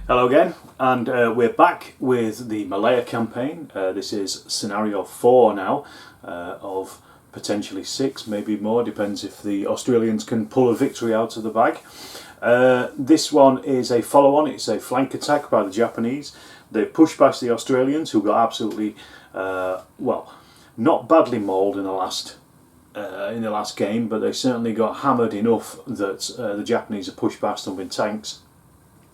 Hello again, and we're back with the Malaya campaign. This is scenario 4 now, of potentially 6, maybe more, depends if the Australians can pull a victory out of the bag. This one is a follow-on, it's a flank attack by the Japanese. They pushed past the Australians, who got absolutely, well, not badly mauled in the last game, but they certainly got hammered enough that the Japanese are pushed past them with tanks.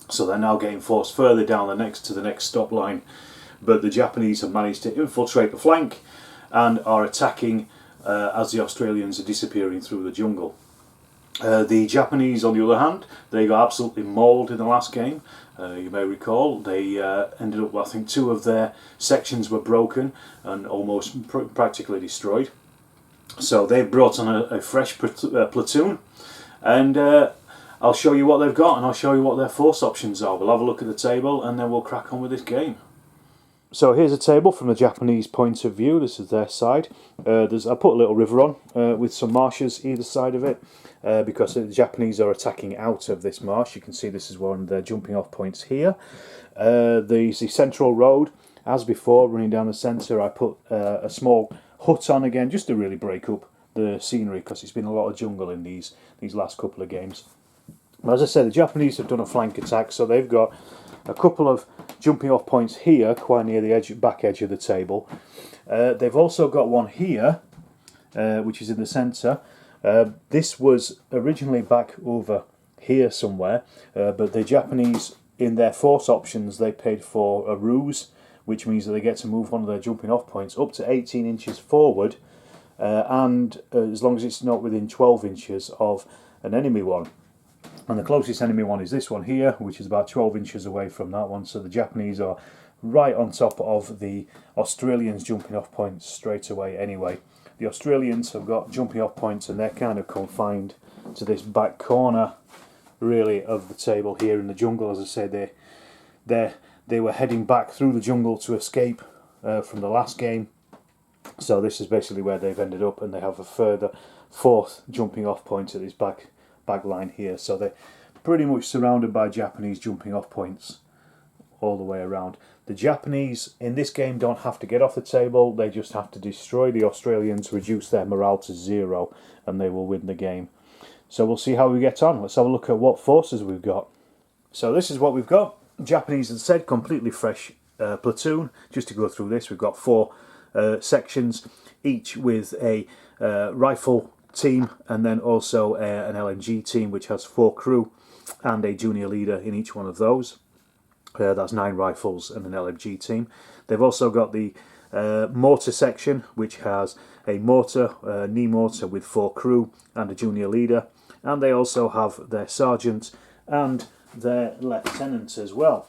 So they're now getting forced further down to the next stop line, but the Japanese have managed to infiltrate the flank and are attacking as the Australians are disappearing through the jungle. The Japanese, on the other hand, they got absolutely mauled in the last game. You may recall they ended up, I think, 2 of their sections were broken and almost practically destroyed. So they've brought on a fresh platoon, and I'll show you what they've got, and I'll show you what their force options are. We'll have a look at the table and then we'll crack on with this game. So here's a table from the Japanese point of view. This is their side. I put a little river on with some marshes either side of it, because the Japanese are attacking out of this marsh. You can see this is one of their jumping off points here. The central road, as before, running down the centre. I put a small hut on again just to really break up the scenery, because it's been a lot of jungle in these last couple of games. As I said, the Japanese have done a flank attack, so they've got a couple of jumping off points here, quite near the back edge of the table. They've also got one here, which is in the centre. This was originally back over here somewhere, but the Japanese, in their force options, they paid for a ruse, which means that they get to move one of their jumping off points up to 18 inches forward, and as long as it's not within 12 inches of an enemy one. And the closest enemy one is this one here, which is about 12 inches away from that one. So the Japanese are right on top of the Australians' jumping off points straight away anyway. The Australians have got jumping off points, and they're kind of confined to this back corner, really, of the table here in the jungle. As I said, they were heading back through the jungle to escape from the last game. So this is basically where they've ended up, and they have a further 4th jumping off point at this back line here, so they're pretty much surrounded by Japanese jumping off points all the way around. The Japanese in this game don't have to get off the table, they just have to destroy the Australians, reduce their morale to 0, and they will win the game. So we'll see how we get on. Let's have a look at what forces we've got. So this is what we've got. Japanese, as I said, completely fresh platoon. Just to go through this, we've got 4 sections, each with a rifle team, and then also an LMG team which has 4 crew and a junior leader in each one of those. That's 9 rifles and an LMG team. They've also got the mortar section, which has a mortar, knee mortar with 4 crew and a junior leader, and they also have their sergeant and their lieutenant as well.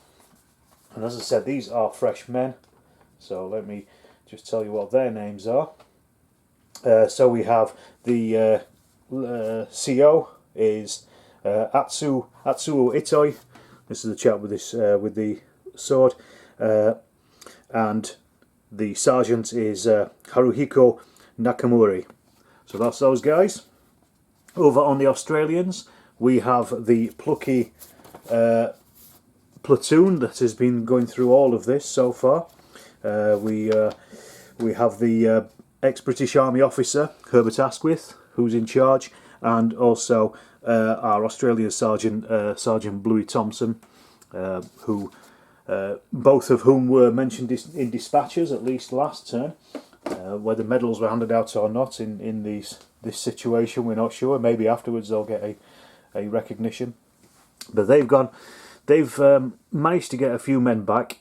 And as I said, these are fresh men, so let me just tell you what their names are. So we have the CO is Atsuo Itoi. This is the chap with this with the sword, and the sergeant is Haruhiko Nakamori. So that's those guys. Over on the Australians, we have the plucky platoon that has been going through all of this so far. We have the ex-British Army officer, Herbert Asquith, who's in charge, and also our Australian Sergeant, Sergeant Bluey Thompson, who both of whom were mentioned in dispatches, at least last turn. Whether medals were handed out or not in this situation, we're not sure. Maybe afterwards they'll get a recognition. But they've managed to get a few men back.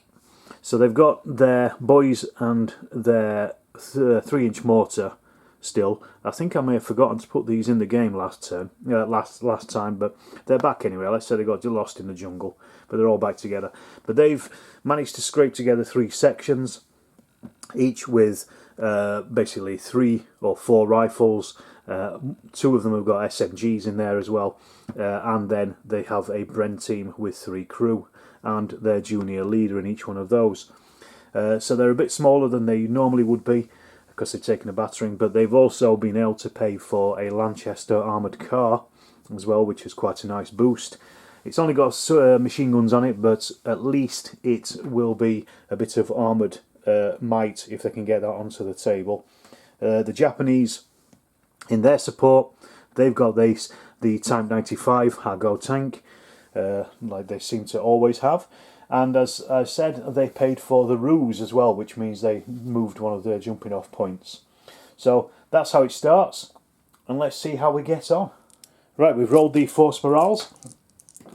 So they've got their boys and their 3-inch mortar still. I think I may have forgotten to put these in the game last time, but they're back anyway. Let's say they got lost in the jungle, but they're all back together. But they've managed to scrape together 3 sections, each with basically 3 or 4 rifles. 2 of them have got SMGs in there as well, and then they have a Bren team with 3 crew and their junior leader in each one of those. So they're a bit smaller than they normally would be, because they've taken a battering, but they've also been able to pay for a Lanchester armoured car as well, which is quite a nice boost. It's only got machine guns on it, but at least it will be a bit of armoured might if they can get that onto the table. The Japanese, in their support, they've got the Type 95 Hago tank, like they seem to always have. And as I said, they paid for the ruse as well, which means they moved one of their jumping off points. So that's how it starts, and let's see how we get on. Right, we've rolled the force morales.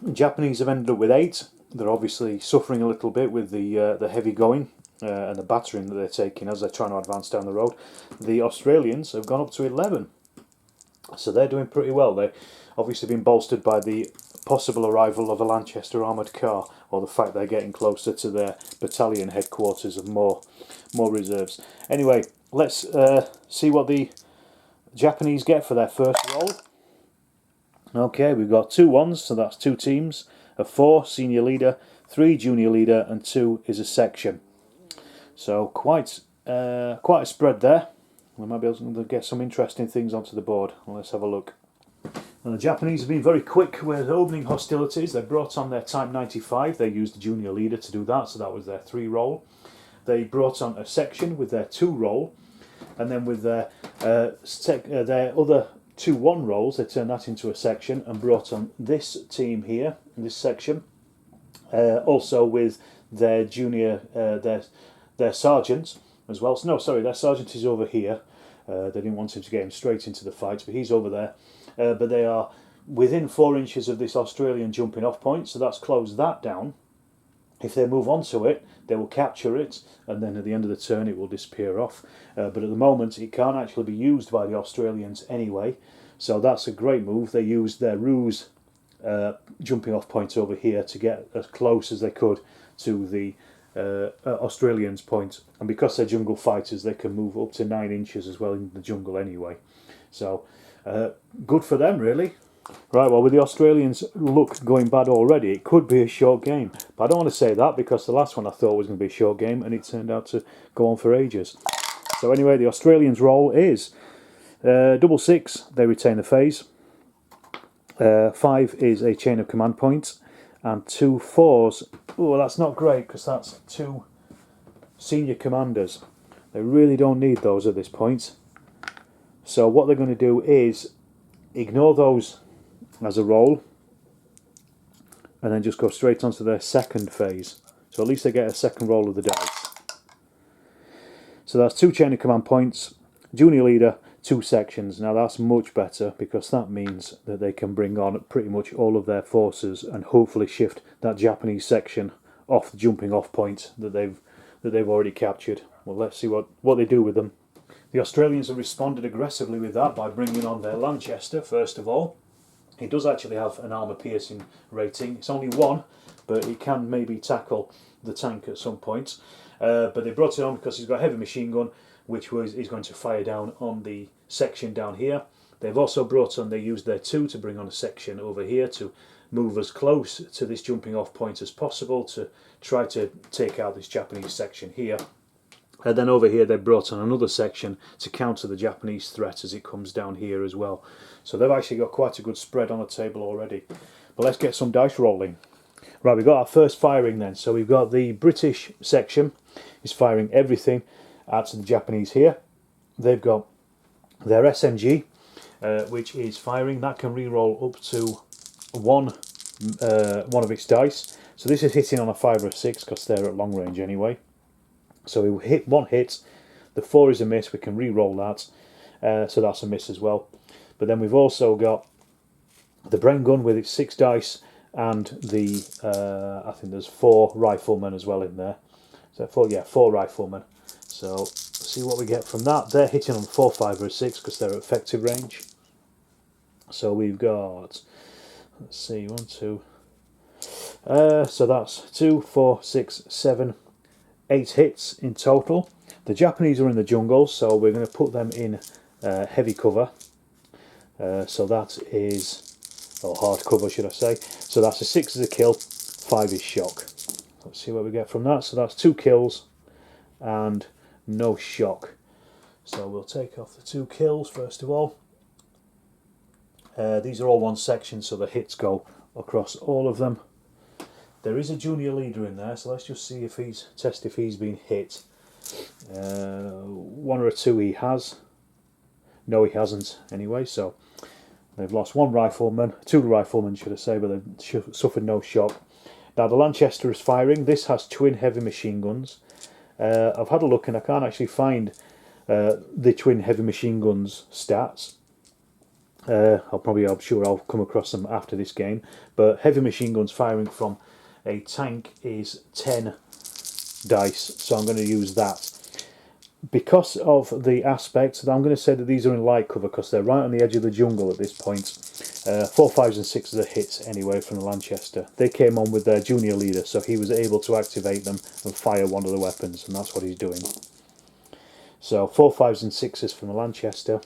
The Japanese have ended up with 8. They're obviously suffering a little bit with the heavy going and the battering that they're taking as they're trying to advance down the road. The Australians have gone up to 11, so they're doing pretty well. They've obviously been bolstered by the possible arrival of a Lanchester armoured car, or the fact they're getting closer to their battalion headquarters of more reserves. Anyway, let's see what the Japanese get for their first roll. Okay, we've got 2 ones, so that's 2 teams, a 4 senior leader, 3 junior leader, and 2 is a section. So quite a spread there. We might be able to get some interesting things onto the board. Let's have a look. Now, the Japanese have been very quick with opening hostilities. They brought on their Type 95. They used the junior leader to do that, so that was their 3 roll. They brought on a section with their 2 roll, and then with their other 2 1 rolls, they turned that into a section and brought on this team here, this section, also with their junior, their sergeant as well. So, no, sorry, their sergeant is over here. They didn't want him to get him straight into the fight, but he's over there. But they are within 4 inches of this Australian jumping off point, so that's closed that down. If they move on to it, they will capture it, and then at the end of the turn it will disappear off. But at the moment it can't actually be used by the Australians anyway, so that's a great move. They used their ruse jumping off point over here to get as close as they could to the Australians' point, and because they're jungle fighters they can move up to 9 inches as well in the jungle anyway. So good for them, really. Right, well, with the Australians' luck going bad already, it could be a short game. But I don't want to say that, because the last one I thought was going to be a short game, and it turned out to go on for ages. So anyway, the Australians' roll is double 6, they retain the phase. 5 is a chain of command points, and 2 4s. Oh, that's not great, because that's 2 senior commanders. They really don't need those at this point. So what they're going to do is ignore those as a roll, and then just go straight onto their second phase. So at least they get a second roll of the dice. So that's 2 chain of command points, junior leader, 2 sections. Now that's much better, because that means that they can bring on pretty much all of their forces and hopefully shift that Japanese section off the jumping off point that they've already captured. Well, let's see what they do with them. The Australians have responded aggressively with that by bringing on their Lanchester first of all. It does actually have an armour piercing rating. It's only 1, but it can maybe tackle the tank at some point. But they brought it on because he's got a heavy machine gun, which is going to fire down on the section down here. They've also brought on, they used their 2 to bring on a section over here to move as close to this jumping off point as possible to try to take out this Japanese section here. And then over here they brought on another section to counter the Japanese threat as it comes down here as well. So they've actually got quite a good spread on the table already. But let's get some dice rolling. Right, we've got our first firing then. So we've got the British section is firing everything at the Japanese here. They've got their SMG, which is firing. That can re-roll up to one of its dice. So this is hitting on a 5 or a 6 because they're at long range anyway. So we hit 1 hit, the 4 is a miss, we can re-roll that, so that's a miss as well. But then we've also got the Bren gun with its 6 dice, and the, I think there's 4 riflemen as well in there. So 4 riflemen. So let's see what we get from that. They're hitting on 4, 5 or a 6 because they're at effective range. So we've got, let's see, 1, 2, so that's 2, 4, 6, 7, 8 hits in total. The Japanese are in the jungle, so we're going to put them in heavy cover. So that is, or hard cover should I say. So that's a 6 is a kill, 5 is shock. Let's see what we get from that. So that's 2 kills and no shock. So we'll take off the 2 kills first of all. These are all 1 section, so the hits go across all of them. There is a junior leader in there, so let's just see if test if he's been hit. One or two he has. No, he hasn't anyway, so they've lost one rifleman, two riflemen should I say, but they've suffered no shock. Now the Lanchester is firing. This has twin heavy machine guns. I've had a look and I can't actually find the twin heavy machine guns stats. I'm sure I'll come across them after this game. But heavy machine guns firing from a tank is 10 dice, so I'm going to use that. Because of the aspect, I'm going to say that these are in light cover because they're right on the edge of the jungle at this point. 4, 5s and 6s are hits anyway from the Lanchester. They came on with their junior leader, so he was able to activate them and fire one of the weapons, and that's what he's doing. So 4, 5s and 6s from the Lanchester.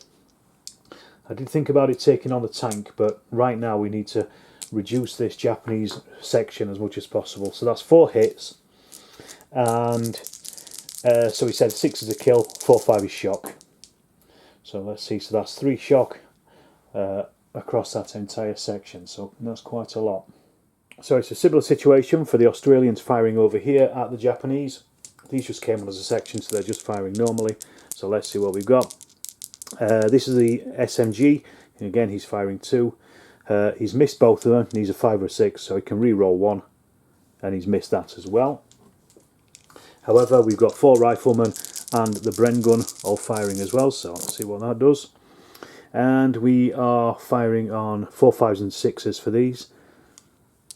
I did think about it taking on the tank, but right now we need to reduce this Japanese section as much as possible. So that's 4 hits, and so he said 6 is a kill, 4, 5 is shock. So let's see, so that's 3 shock across that entire section, so that's quite a lot. So it's a similar situation for the Australians firing over here at the Japanese. These just came on as a section, so they're just firing normally. So let's see what we've got. This is the SMG, and again he's firing 2. He's missed both of them, and he's a 5 or 6, so he can re-roll 1, and he's missed that as well. However, we've got 4 riflemen and the Bren gun all firing as well, so let's see what that does. And we are firing on 4, 5s and 6s for these,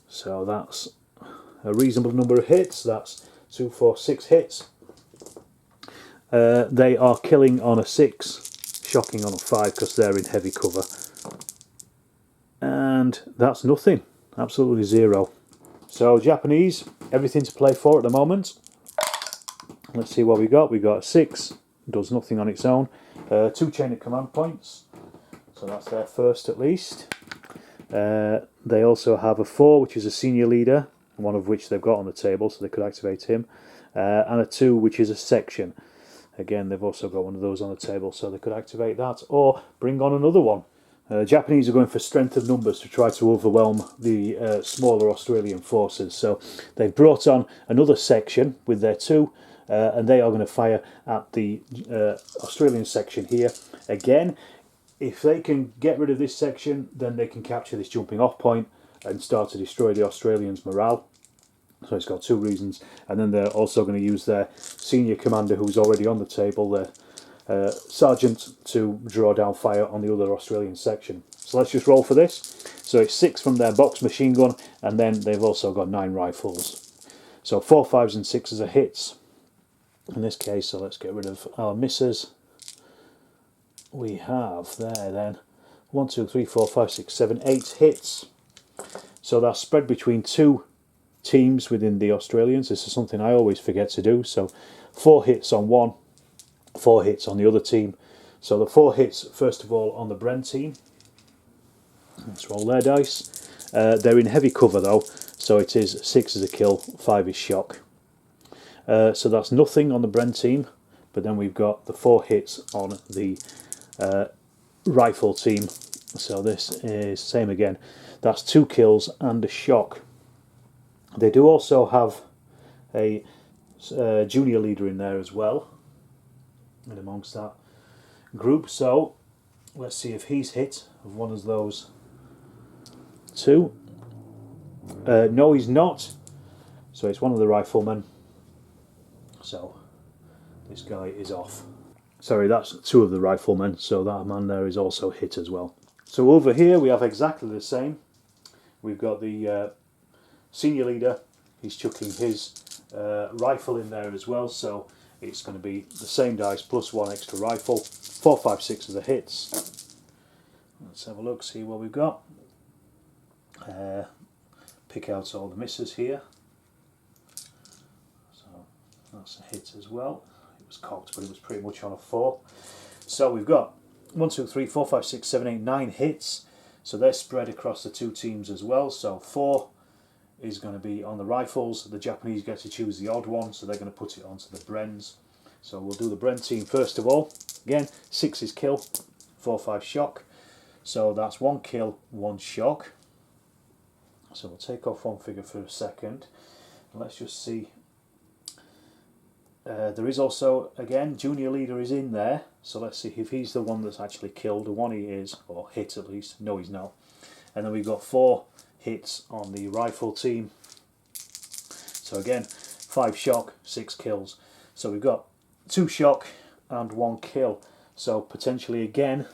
so that's a reasonable number of hits. That's 2, 4, 6 hits. They are killing on a 6, shocking on a 5 because they're in heavy cover. And that's nothing, absolutely 0. So Japanese, everything to play for at the moment. Let's see what we got. We got a 6, does nothing on its own. 2 chain of command points, so that's their first at least. They also have a 4, which is a senior leader, one of which they've got on the table, so they could activate him. And a 2, which is a section. Again, they've also got one of those on the table, so they could activate that or bring on another one. Japanese are going for strength of numbers to try to overwhelm the smaller Australian forces. So they've brought on another section with their 2, and they are going to fire at the Australian section here. Again, if they can get rid of this section, then they can capture this jumping off point and start to destroy the Australians' morale. So it's got 2 reasons. And then they're also going to use their senior commander, who's already on the table, their sergeant, to draw down fire on the other Australian section. So let's just roll for this. So it's 6 from their box machine gun, and then they've also got 9 rifles. So 4, 5s and 6s are hits in this case. So let's get rid of our misses. We have there then 1, 2, 3, 4, 5, 6, 7, 8 hits. So that's spread between 2 teams within the Australians. This is something I always forget to do. So 4 hits on one, 4 hits on the other team. So the 4 hits first of all on the Bren team. Let's roll their dice. They're in heavy cover though, so it is 6 is a kill, 5 is shock. So that's nothing on the Bren team, but then we've got the 4 hits on the rifle team. So this is same again. That's 2 kills and a shock. They do also have a junior leader in there as well, and amongst that group. So let's see if he's hit of one of those 2. No, he's not. So it's one of the riflemen. So this guy is off. Sorry, that's 2 of the riflemen. So that man there is also hit as well. So over here we have exactly the same. We've got the senior leader. He's chucking his rifle in there as well. So it's going to be the same dice plus 1 extra rifle. 4, 5, 6 of the hits. Let's have a look, see what we've got. Pick out all the misses here. So that's a hit as well. It was cocked, but it was pretty much on a 4. So we've got 1, 2, 3, 4, 5, 6, 7, 8, 9 hits. So they're spread across the 2 teams as well. So 4 is going to be on the rifles. The Japanese get to choose the odd one, so they're going to put it onto the Brens. So we'll do the Bren team first of all. Again, 6 is kill, 4, 5 shock. So that's 1 kill, 1 shock. So we'll take off one figure for a second. Let's just see. There is also, again, Junior Leader is in there. So let's see if he's the one that's actually killed. The one he is, or hit at least. No, he's not. And then we've got 4 hits on the rifle team. So again, 5 shock, 6 kills. So we've got 2 shock and 1 kill. So potentially again,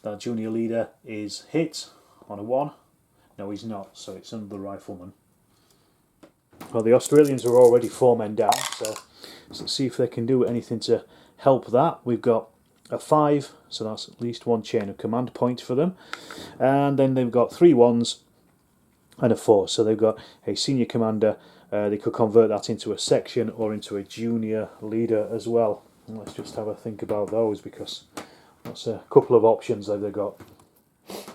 that Junior Leader is hit on a 1. No, he's not. So it's under the rifleman. Well, the Australians are already 4 men down. So let's see if they can do anything to help that. We've got a 5, so that's at least 1 chain of command point for them. And then they've got 3 1s and a 4. So they've got a senior commander. They could convert that into a section or into a junior leader as well. And let's just have a think about those, because that's a couple of options that they've got.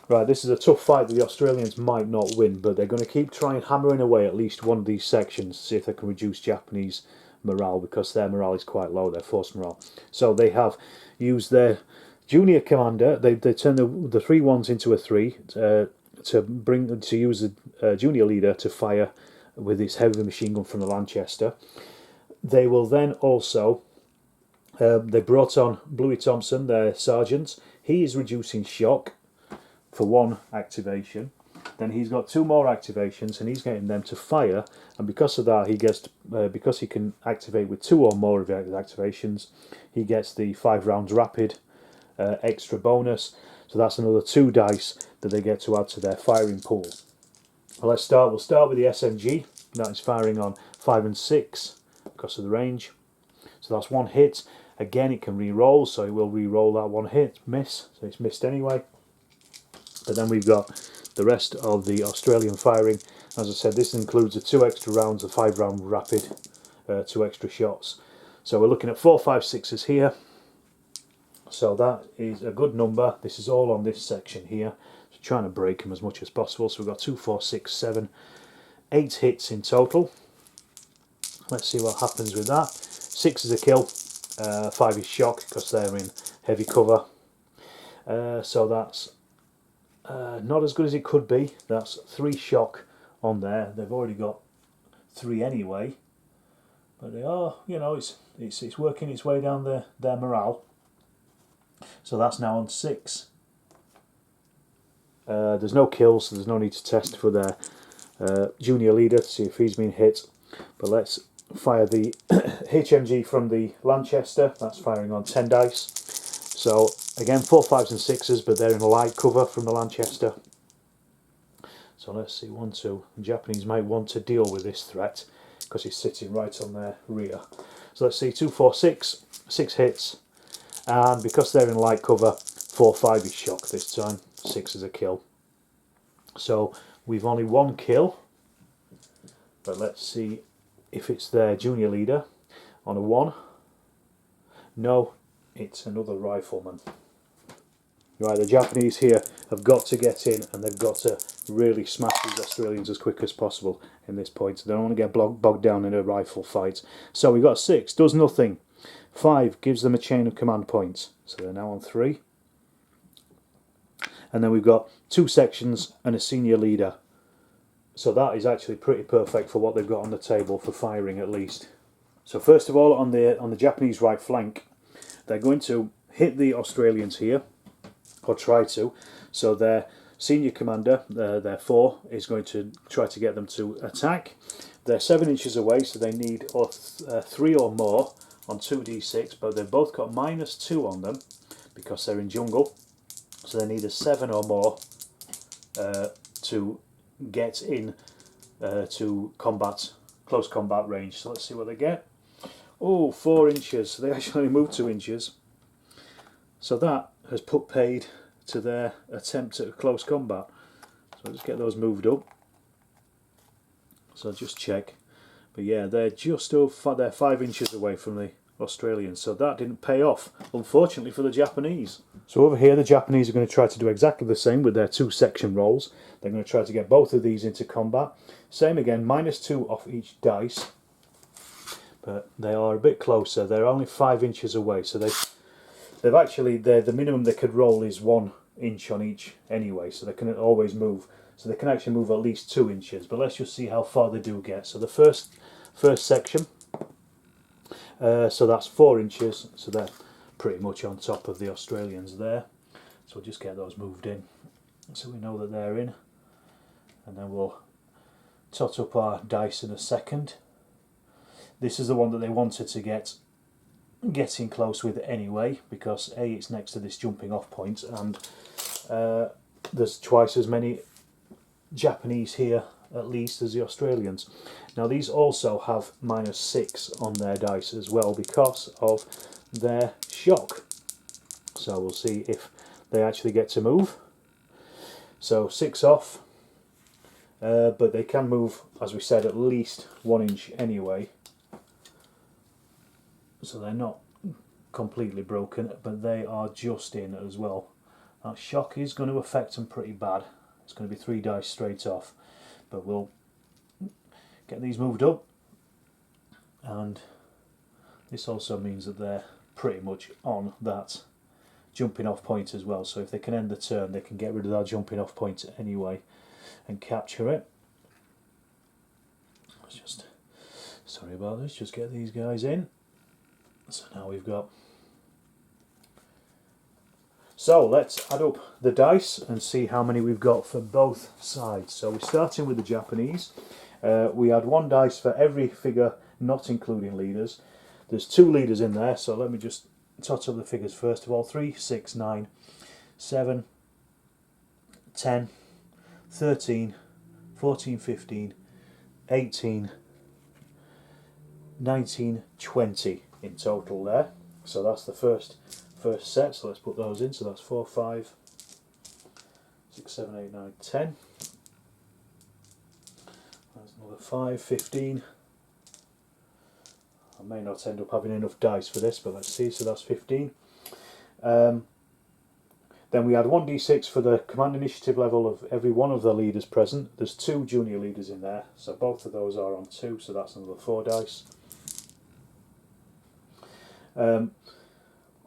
Right, this is a tough fight that the Australians might not win, but they're going to keep trying hammering away at least one of these sections to see if they can reduce Japanese morale, because their morale is quite low, their force morale. So they have used their junior commander. They turn the 3 1s into a 3 to use the junior leader to fire with his heavy machine gun from the Lanchester. They will then also they brought on Bluey Thompson, their sergeant. He is reducing shock for 1 activation. Then he's got 2 more activations, and he's getting them to fire. And because of that, he gets because he can activate with 2 or more of his activations, he gets the 5 rounds rapid extra bonus. So that's another 2 dice that they get to add to their firing pool. Well, we'll start with the SMG. That is firing on 5 and 6 because of the range. So that's 1 hit. Again, it can re-roll, so it will re-roll that 1 hit, miss. So it's missed anyway. But then we've got the rest of the Australian firing. As I said, this includes the 2 extra rounds, the 5 round rapid, 2 extra shots. So we're looking at 4, 5, 6s here. So that is a good number. This is all on this section here. So trying to break them as much as possible. So we've got 2, 4, 6, 7, 8 hits in total. Let's see what happens with that. 6 is a kill, 5 is shock because they're in heavy cover. So that's not as good as it could be. That's 3 shock on there. They've already got 3 anyway. But they are, you know, it's working its way down their morale. So that's now on 6. There's no kills, so there's no need to test for their junior leader to see if he's been hit. But let's fire the HMG from the Lanchester. That's firing on 10 dice. So again, 4, 5s and 6s, but they're in light cover from the Lanchester. So let's see, 1, 2. The Japanese might want to deal with this threat because he's sitting right on their rear. So let's see, 2, 4, 6, 6 hits. And because they're in light cover, 4, 5 is shock this time. 6 is a kill. So we've only 1 kill. But let's see if it's their junior leader on a 1. No, it's another rifleman. Right, the Japanese here have got to get in, and they've got to really smash these Australians as quick as possible in this point. They don't want to get bogged down in a rifle fight. So we've got 6, does nothing. 5 gives them a chain of command points. So they're now on 3. And then we've got 2 sections and a senior leader. So that is actually pretty perfect for what they've got on the table for firing at least. So first of all, on the Japanese right flank, they're going to hit the Australians here, or try to. So their senior commander, their 4, is going to try to get them to attack. They're 7 inches away, so they need 3 or more on 2d6, but they've both got -2 on them because they're in jungle. So they need a 7 or more to get in to close combat range. So let's see what they get. Oh, 4 inches. So they actually moved 2 inches. So that has put paid to their attempt at close combat. So I'll just get those moved up. So I'll just check. But yeah, they're just over, they're 5 inches away from the Australians. So that didn't pay off, unfortunately, for the Japanese. So over here, the Japanese are going to try to do exactly the same with their 2 section rolls. They're going to try to get both of these into combat. Same again, -2 off each dice. But they are a bit closer. They're only 5 inches away. So they've actually, the minimum they could roll is 1 inch on each anyway. So they can always move. so they can actually move at least 2 inches. But let's just see how far they do get. So the first section, so that's 4 inches, so they're pretty much on top of the Australians there. So we'll just get those moved in so we know that they're in, and then we'll tot up our dice in a second. This is the one that they wanted to get in close with anyway, because A, it's next to this jumping off point, and there's twice as many Japanese here at least as the Australians. Now these also have -6 on their dice as well because of their shock. So we'll see if they actually get to move. So 6 off, but they can move, as we said, at least 1 inch anyway. So they're not completely broken, but they are just in as well. That shock is going to affect them pretty bad. It's going to be 3 dice straight off, but we'll get these moved up, and this also means that they're pretty much on that jumping off point as well. So if they can end the turn, they can get rid of that jumping off point anyway and capture it. Let's just, sorry about this, just get these guys in. So now we've got, so let's add up the dice and see how many we've got for both sides. So we're starting with the Japanese. We had 1 dice for every figure, not including leaders. There's 2 leaders in there, so let me just tot up the figures first of all. 3, 6, 9, 7, 10, 13, 14, 15, 18, 19, 20 in total there. So that's the first set, so let's put those in. So that's 4, 5, 6, 7, 8, 9, 10. That's another 5, 15. I may not end up having enough dice for this, but let's see. So that's 15. Then we had 1d6 for the command initiative level of every one of the leaders present. There's 2 junior leaders in there, so both of those are on 2, so that's another 4 dice.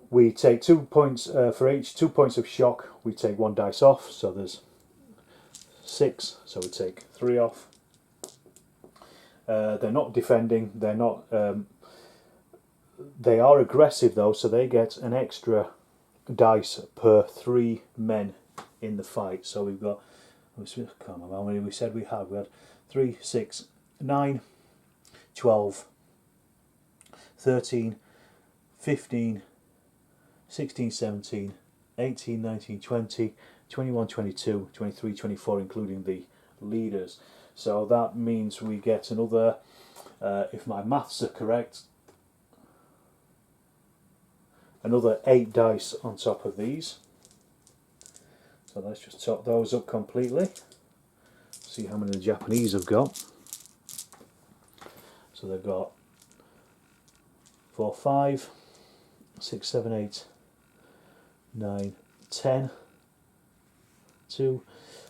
We take 2 points for each 2 points of shock. We take 1 dice off, so there's 6, so we take 3 off. They're not defending, they're not they are aggressive though, so they get an extra dice per 3 men in the fight. So we've got, I can't remember how many we said we had. We had 3, 6, 9, 12, 13, 15, 16, 17, 18, 19, 20, 21, 22, 23, 24, including the leaders. So that means we get another, if my maths are correct, another 8 dice on top of these. So let's just top those up completely. See how many the Japanese have got. So they've got 4, 5, 6, 7, 8, 9, 10, 2,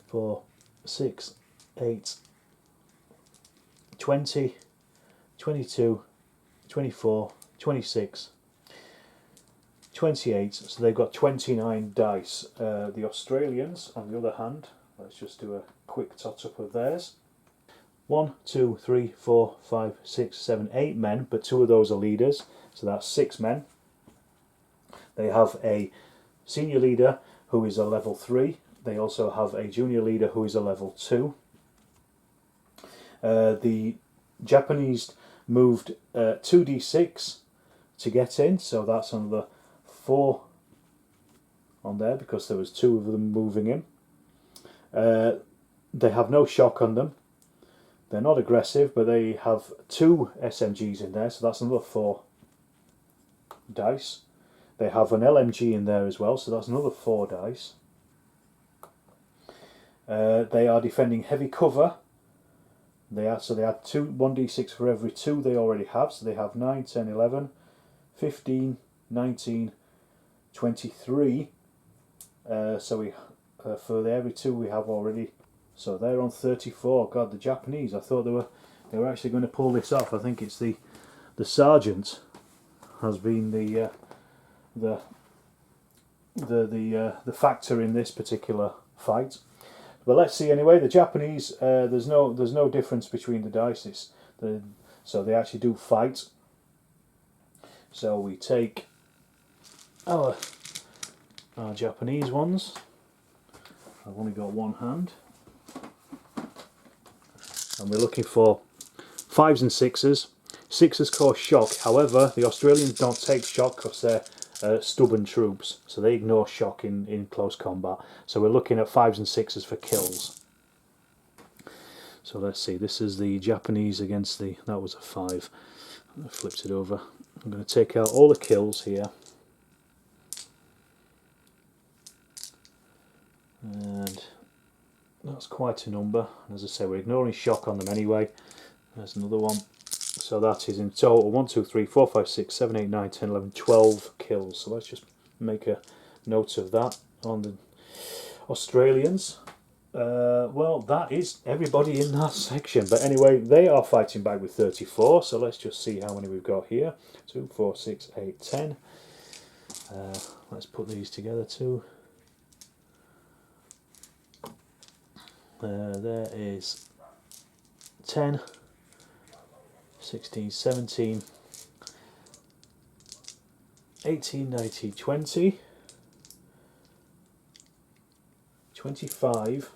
4, 6, 8, 20, 22, 24, 26, 28, so they've got 29 dice. The Australians, on the other hand, let's just do a quick tot up of theirs. 1, 2, 3, 4, 5, 6, 7, 8 men, but 2 of those are leaders, so that's 6 men. They have a senior leader who is a level 3. They also have a junior leader who is a level 2. The Japanese moved 2d6 to get in, so that's another 4 on there because there was 2 of them moving in. They have no shock on them. They're not aggressive, but they have 2 SMGs in there, so that's another 4 dice. They have an LMG in there as well, so that's another 4 dice. They are defending heavy cover. They had 1d6 for every 2 they already have, so they have 9, 10, 11, 15, 19, 23. So we for every 2 we have already. So they're on 34. God, the Japanese! I thought they were actually going to pull this off. I think it's the sergeant has been the factor in this particular fight. But let's see anyway. The Japanese, there's no difference between the dice. So they actually do fight. So we take our Japanese ones. I've only got one hand, and we're looking for 5s and 6s. 6s cause shock. However, the Australians don't take shock because they're stubborn troops, so they ignore shock in close combat. So we're looking at 5s and 6s for kills. So let's see, this is the Japanese against the, that was a 5. I flipped it over. I'm going to take out all the kills here. And that's quite a number. As I say, we're ignoring shock on them anyway. There's another one. So that is in total 1, 2, 3, 4, 5, 6, 7, 8, 9, 10, 11, 12 kills. So let's just make a note of that on the Australians. Well, that is everybody in that section. But anyway, they are fighting back with 34. So let's just see how many we've got here. 2, 4, 6, 8, 10. Let's put these together too. There is 10, 16, 17, 18, 19, 20, 25,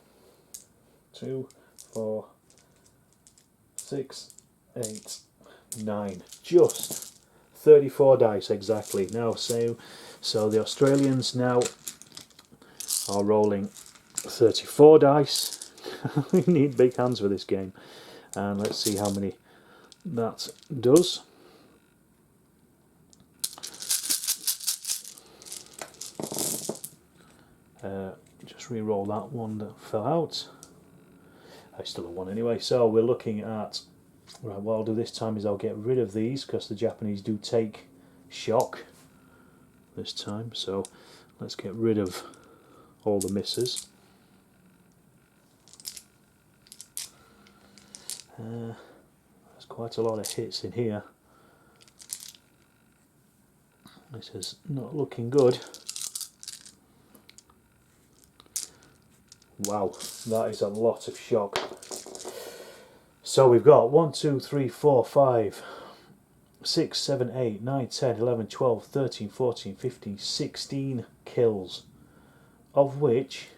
2, 4, 6, 8, 9, just 34 dice exactly. Now, so the Australians now are rolling 34 dice. We need big hands for this game, and let's see how many that does. Just re-roll that one that fell out. I still have one anyway. So we're looking at, right, what I'll do this time is I'll get rid of these because the Japanese do take shock this time. So let's get rid of all the misses. There's quite a lot of hits in here. This is not looking good. Wow, that is a lot of shock. So we've got 1, 2, 3, 4, 5, 6, 7, 8, 9, 10, 11, 12, 13, 14, 15, 16 kills, of which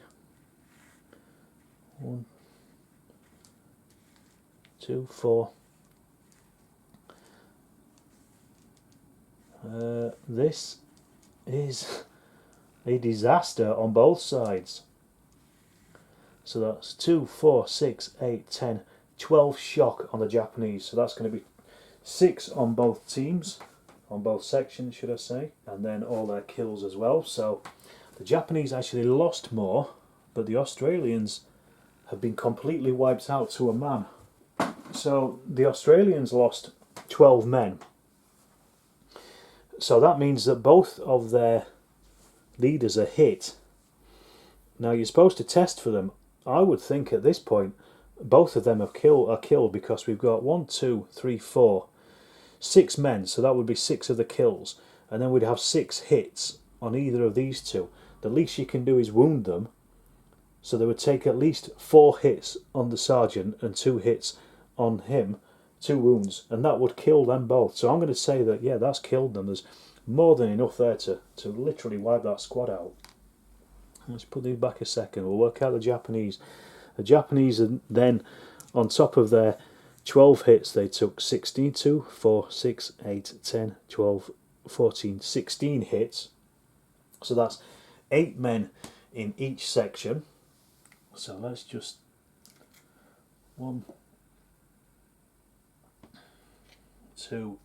1, 2, 4. This is a disaster on both sides. So that's 2, 4, 6, 8, 10, 12 shock on the Japanese. So that's going to be 6 on both teams, on both sections, should I say, and then all their kills as well. So the Japanese actually lost more, but the Australians have been completely wiped out to a man. So the Australians lost 12 men. So that means that both of their leaders are hit. Now you're supposed to test for them. I would think at this point both of them are killed because we've got 1, 2, 3, 4, 6 men. So that would be 6 of the kills, and then we'd have 6 hits on either of these two. The least you can do is wound them. So they would take at least 4 hits on the sergeant and 2 hits on him, 2 wounds, and that would kill them both. So I'm going to say that, yeah, that's killed them. There's more than enough there to literally wipe that squad out. Let's put these back a second. We'll work out the Japanese. The Japanese are then, on top of their 12 hits, they took 16, 2, 4, 6, 8, 10, 12, 14, 16 hits. So that's 8 men in each section. So let's just 1, 2.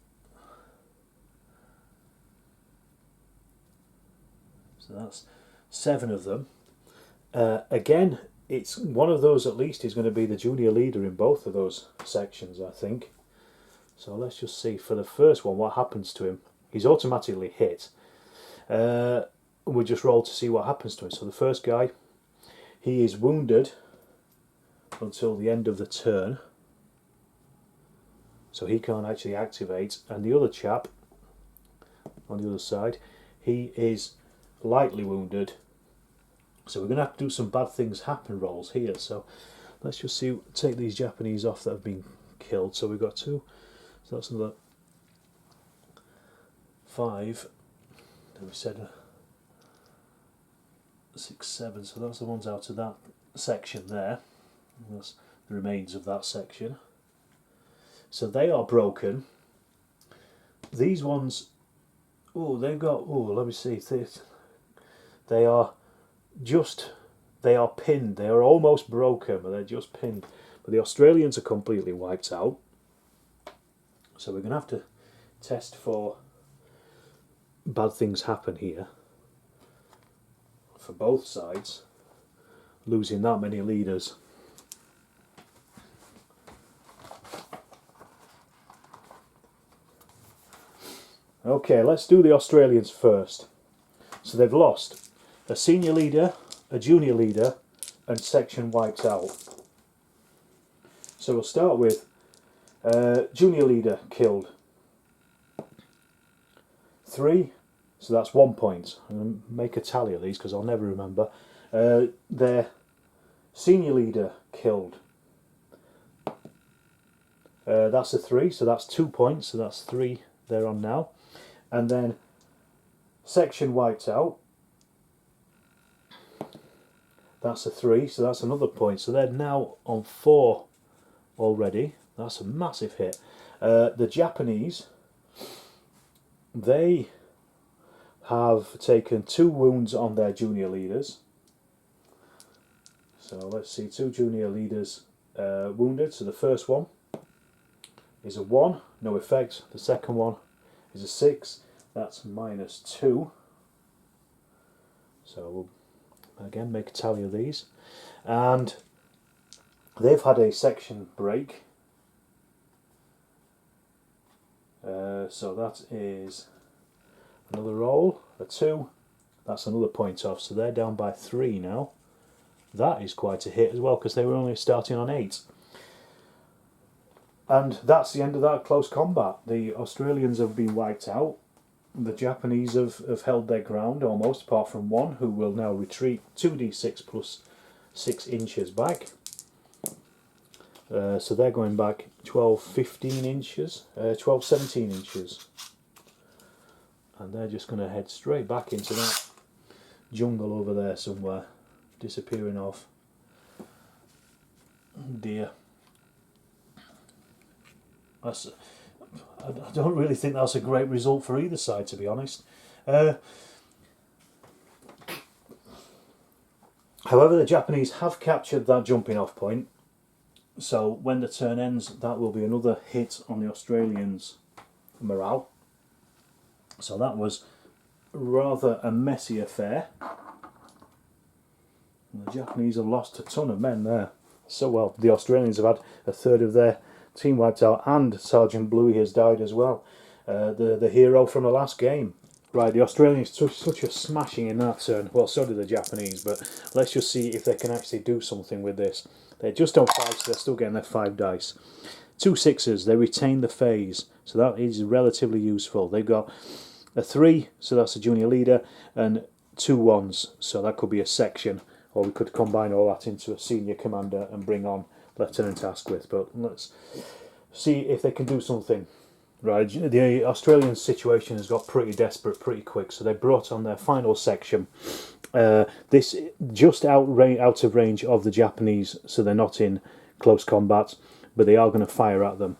So that's 7 of them. Again, it's one of those at least is going to be the junior leader in both of those sections, I think. So let's just see for the first one what happens to him. He's automatically hit. We just roll to see what happens to him. So the first guy, he is wounded until the end of the turn. So he can't actually activate. And the other chap on the other side, he is lightly wounded So we're going to have to do some bad things happen rolls here. So let's just see, take these Japanese off that have been killed. So we've got 2, so that's another 5. Then we said 6, 7. So that's the ones out of that section there. That's the remains of that section. So they are broken. These ones, oh, they've got, oh, let me see, they are pinned. They are almost broken, but they're just pinned. But the Australians are completely wiped out. So we're going to have to test for bad things happen here for both sides, losing that many leaders. Okay, let's do the Australians first. So they've lost a senior leader, a junior leader, and section wiped out. So we'll start with junior leader killed. 3, so that's 1 point. I'm going to make a tally of these because I'll never remember. Their senior leader killed. That's a 3, so that's 2 points, so that's 3 they're on now. And then section wiped out. That's a 3, so that's another point. So they're now on 4 already. That's a massive hit. The Japanese, they have taken 2 wounds on their junior leaders. So let's see, 2 junior leaders wounded. So the first one is a 1, no effect. The second one is a 6, that's -2. So we'll again make a tally of these. And they've had a section break. So that is another roll, a 2, that's another point off. So they're down by 3 now. That is quite a hit as well because they were only starting on 8. And that's the end of that close combat. The Australians have been wiped out. The Japanese have held their ground almost, apart from 1 who will now retreat 2d6 plus 6 inches back. So they're going back 12, 15 inches, 12, 17 inches. And they're just going to head straight back into that jungle over there somewhere, disappearing off. Oh dear. I don't really think that's a great result for either side, to be honest. However, the Japanese have captured that jumping off point, so when the turn ends, that will be another hit on the Australians' morale. So that was rather a messy affair. And the Japanese have lost a ton of men there. So well, the Australians have had a third of their team wiped out, and Sergeant Bluey has died as well, the hero from the last game. Right, the Australians took such a smashing in that turn. Well, so did the Japanese, but let's just see if they can actually do something with this. They're just on 5, so they're still getting their 5 dice. 2 6s, they retain the phase, so that is relatively useful. They've got a 3, so that's a junior leader, and 2 1s, so that could be a section, or we could combine all that into a senior commander and bring on Lieutenant Asquith. But let's see if they can do something. Right, the Australian situation has got pretty desperate pretty quick, so they brought on their final section. This just out of range of the Japanese, so they're not in close combat, but they are going to fire at them,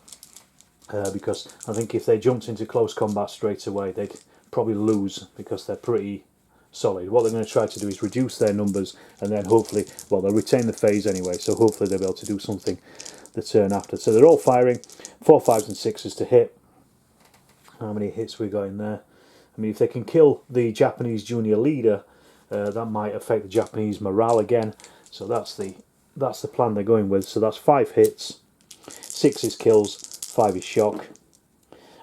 because I think if they jumped into close combat straight away, they'd probably lose because they're pretty solid. What they're going to try to do is reduce their numbers, and then hopefully, well, they'll retain the phase anyway, so hopefully they'll be able to do something the turn after. So they're all firing, 4 5s and 6s to hit. How many hits we got in there? I mean, if they can kill the Japanese junior leader, that might affect the Japanese morale again. So that's the plan they're going with. So that's 5 hits, 6 is kills, 5 is shock.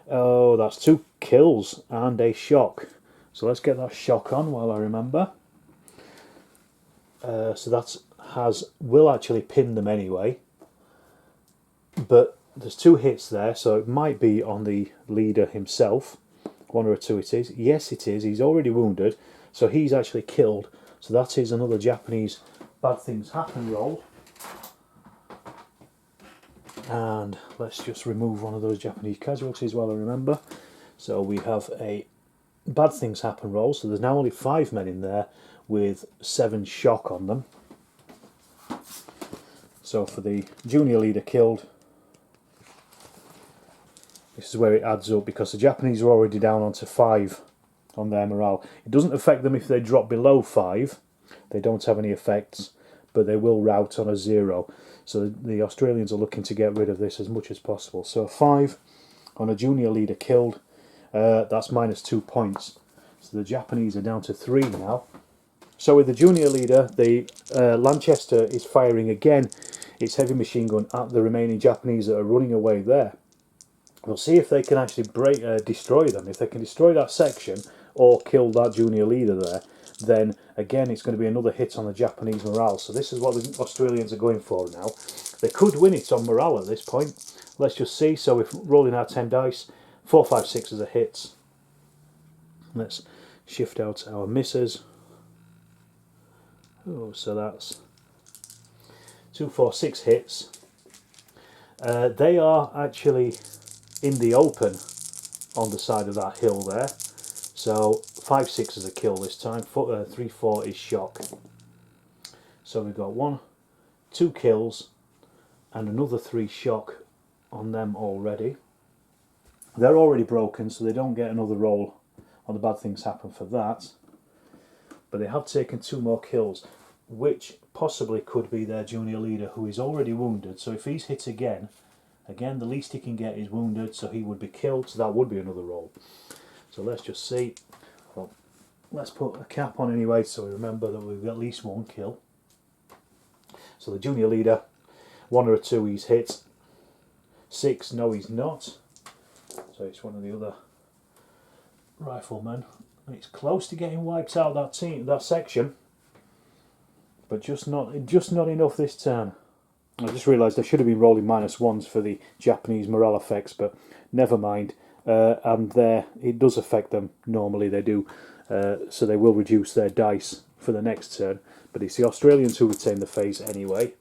Oh, that's 2 kills and a shock. So let's get that shock on while I remember. So that will actually pin them anyway. But there's 2 hits there, so it might be on the leader himself. 1 or 2 it is. Yes, it is. He's already wounded, so he's actually killed. So that is another Japanese bad things happen roll. And let's just remove one of those Japanese casualties while I remember. So we have a bad things happen roll. So there's now only 5 men in there with 7 shock on them. So for the junior leader killed, this is where it adds up, because the Japanese are already down onto 5 on their morale. It doesn't affect them if they drop below 5. They don't have any effects, but they will rout on a 0. So the Australians are looking to get rid of this as much as possible. So a 5 on a junior leader killed, that's -2 points. So the Japanese are down to 3 now. So with the junior leader, the Lanchester is firing again its heavy machine gun at the remaining Japanese that are running away there. We'll see if they can actually destroy them. If they can destroy that section or kill that junior leader there, then again it's going to be another hit on the Japanese morale. So this is what the Australians are going for now. They could win it on morale at this point. Let's just see. So we're rolling our 10 dice. 4, 5, 6 as a hits. Let's shift out our misses. Oh, so that's 2, 4, 6 hits. They are actually in the open on the side of that hill there. So 5, 6 is a kill this time. 3, 4 is shock. So we've got 1, 2 kills and another 3 shock on them already. They're already broken, so they don't get another roll on the bad things happen for that. But they have taken 2 more kills, which possibly could be their junior leader, who is already wounded. So if he's hit again, the least he can get is wounded, so he would be killed, so that would be another roll. So let's just see. Well, let's put a cap on anyway, so we remember that we've got at least 1 kill. So the junior leader, 1 or 2 he's hit. 6, no he's not. So it's one of the other riflemen. It's close to getting wiped out that section, but just not enough this turn. I just realised I should have been rolling -1s for the Japanese morale effects, but never mind. And there, it does affect them. Normally they do, so they will reduce their dice for the next turn. But it's the Australians who retain the phase anyway.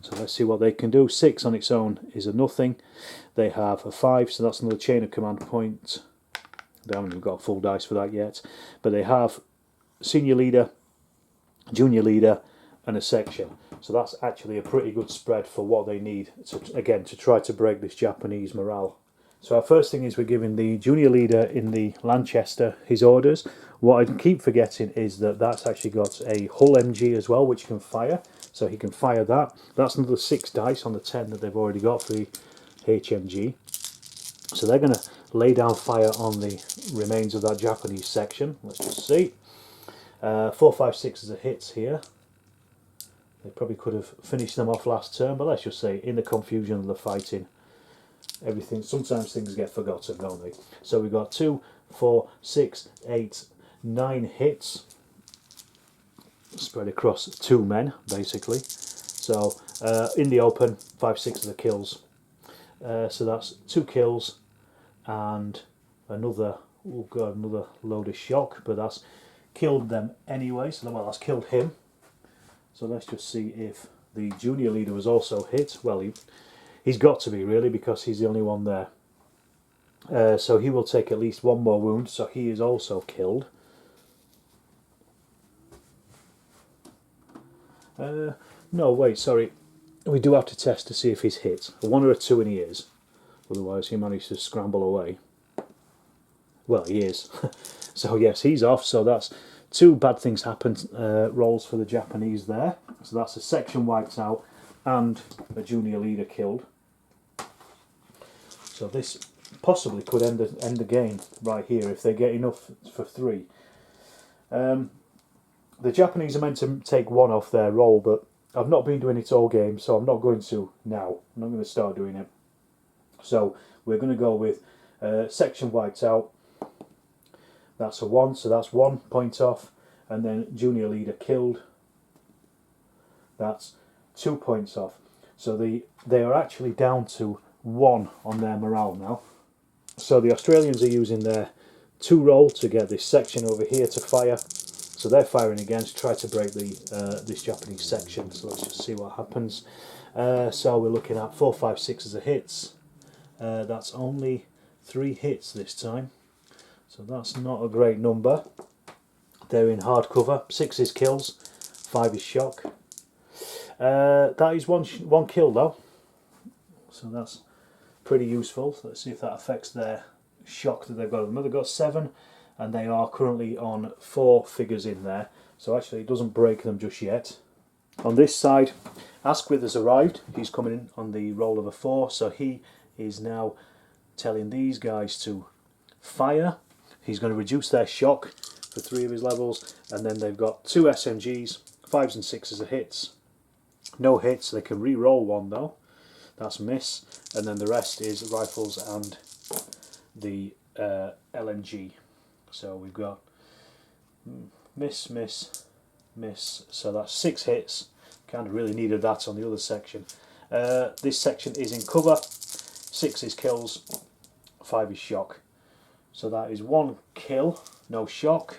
So let's see what they can do. 6 on its own is a nothing. They have a 5, so that's another chain of command point. They haven't even got full dice for that yet. But they have senior leader, junior leader, and a section. So that's actually a pretty good spread for what they need to try to break this Japanese morale. So our first thing is we're giving the junior leader in the Lanchester his orders. What I keep forgetting is that that's actually got a Hull MG as well, which can fire. So he can fire that. That's another 6 dice on the 10 that they've already got for the HMG. So they're going to lay down fire on the remains of that Japanese section. Let's just see. 4, 5, 6 is a hits here. They probably could have finished them off last turn, but let's just say in the confusion of the fighting, sometimes things get forgotten, don't they? So we've got 2, 4, 6, 8, 9 hits spread across 2 men, basically. So in the open, 5, 6 are the kills. So that's 2 kills and another load of shock, but that's killed them anyway. So well, that's killed him. So let's just see if the junior leader was also hit. Well, he's got to be, really, because he's the only one there. So he will take at least 1 more wound, so he is also killed. No, wait, sorry. We do have to test to see if he's hit. A 1 or a 2 and he is. Otherwise he managed to scramble away. Well, he is. So yes, he's off. So that's 2 bad things happen rolls for the Japanese there. So that's a section wiped out and a junior leader killed. So this possibly could end the game right here if they get enough for 3. The Japanese are meant to take 1 off their roll, but I've not been doing it all game, so I'm not going to now. I'm not going to start doing it. So we're going to go with section wiped out. That's a 1, so that's 1 point off. And then junior leader killed. That's 2 points off. So they are actually down to 1 on their morale now. So the Australians are using their 2 roll to get this section over here to fire. So they're firing again to try to break the this Japanese section. So let's just see what happens. So we're looking at 4, 5, 6 as a hits. That's only 3 hits this time. So that's not a great number. They're in hard cover. 6 is kills, 5 is shock. That is one kill though. So that's pretty useful. So let's see if that affects their shock that they've got at the moment. They've got 7 and they are currently on 4 figures in there. So actually it doesn't break them just yet. On this side, Asquith has arrived. He's coming in on the roll of a 4. So he is now telling these guys to fire. He's going to reduce their shock for 3 of his levels. And then they've got 2 SMGs, 5s and 6s are hits. No hits. They can re-roll 1 though. That's miss. And then the rest is rifles and the LMG. So we've got miss, miss, miss. So that's 6 hits. Kind of really needed that on the other section. This section is in cover. 6 is kills, 5 is shock. So that is 1 kill, no shock.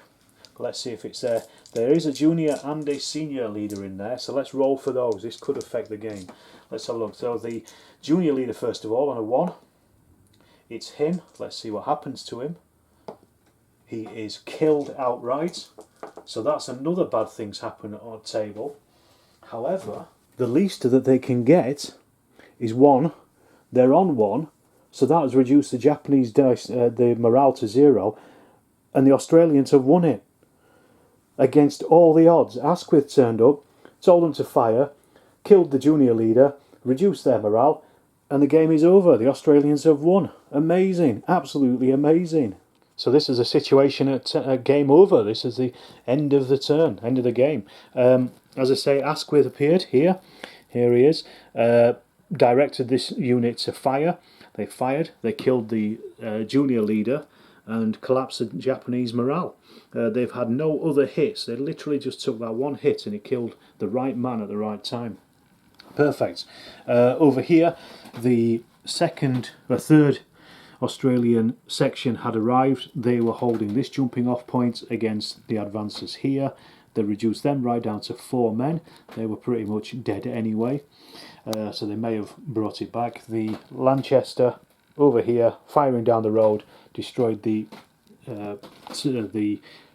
But let's see if it's there. There is a junior and a senior leader in there. So let's roll for those. This could affect the game. Let's have a look. So the junior leader first of all on a 1. It's him. Let's see what happens to him. He is killed outright. So that's another bad thing's happened on the table. However, the least that they can get is 1. They're on 1. So that has reduced the Japanese dice, the morale to 0. And the Australians have won it. Against all the odds. Asquith turned up, told them to fire, killed the junior leader, reduced their morale, and the game is over. The Australians have won. Amazing. Absolutely amazing. So this is a situation at game over. This is the end of the turn, end of the game. As I say, Asquith appeared here. Here he is. Directed this unit to fire. They fired. They killed the junior leader and collapsed the Japanese morale. They've had no other hits. They literally just took that 1 hit and it killed the right man at the right time. Perfect. Over here, the third Australian section had arrived. They were holding this jumping off point against the advances here. They reduced them right down to 4 men. They were pretty much dead anyway. So they may have brought it back. The Lanchester over here, firing down the road, destroyed the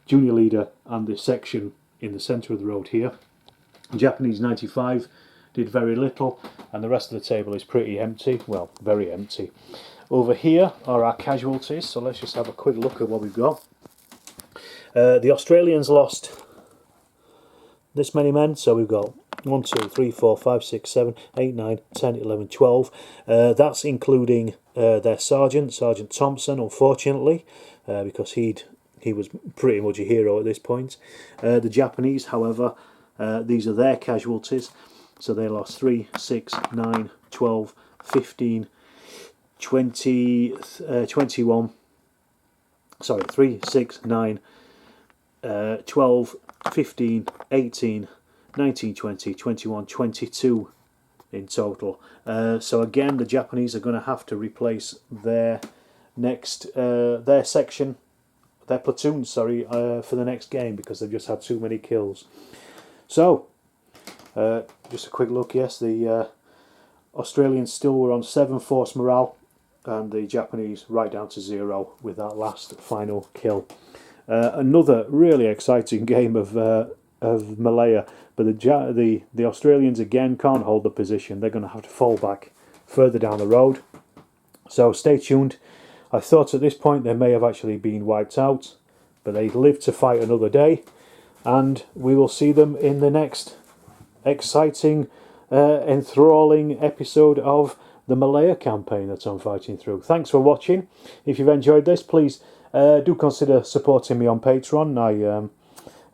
junior leader and the section in the centre of the road here. Japanese 95 did very little, and the rest of the table is pretty empty. Well, very empty. Over here are our casualties, so let's just have a quick look at what we've got. The Australians lost this many men, so we've got 1, 2, 3, 4, 5, 6, 7, 8, 9, 10, 11, 12. That's including their Sergeant Thompson, unfortunately, because he was pretty much a hero at this point. The Japanese, however, these are their casualties. So they lost 3, 6, 9, 12, 15, 20, 21. Sorry, 3, 6, 9, 12, 15, 18, 19, 20, 21, 22 in total. So again, the Japanese are going to have to replace their next their section, their platoon, sorry, for the next game because they've just had too many kills. So just a quick look. Yes, the Australians still were on 7 force morale, and the Japanese right down to 0 with that last final kill. Another really exciting game of Malaya, but the Australians again can't hold the position. They're going to have to fall back further down the road. So stay tuned. I thought at this point they may have actually been wiped out, but they lived to fight another day, and we will see them in the next exciting, enthralling episode of the Malaya campaign that I'm fighting through. Thanks for watching. If you've enjoyed this, please do consider supporting me on Patreon.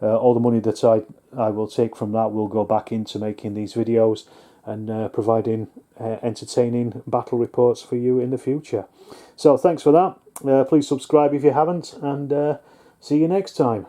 All the money that I will take from that will go back into making these videos and providing entertaining battle reports for you in the future. So thanks for that. Please subscribe if you haven't, and see you next time.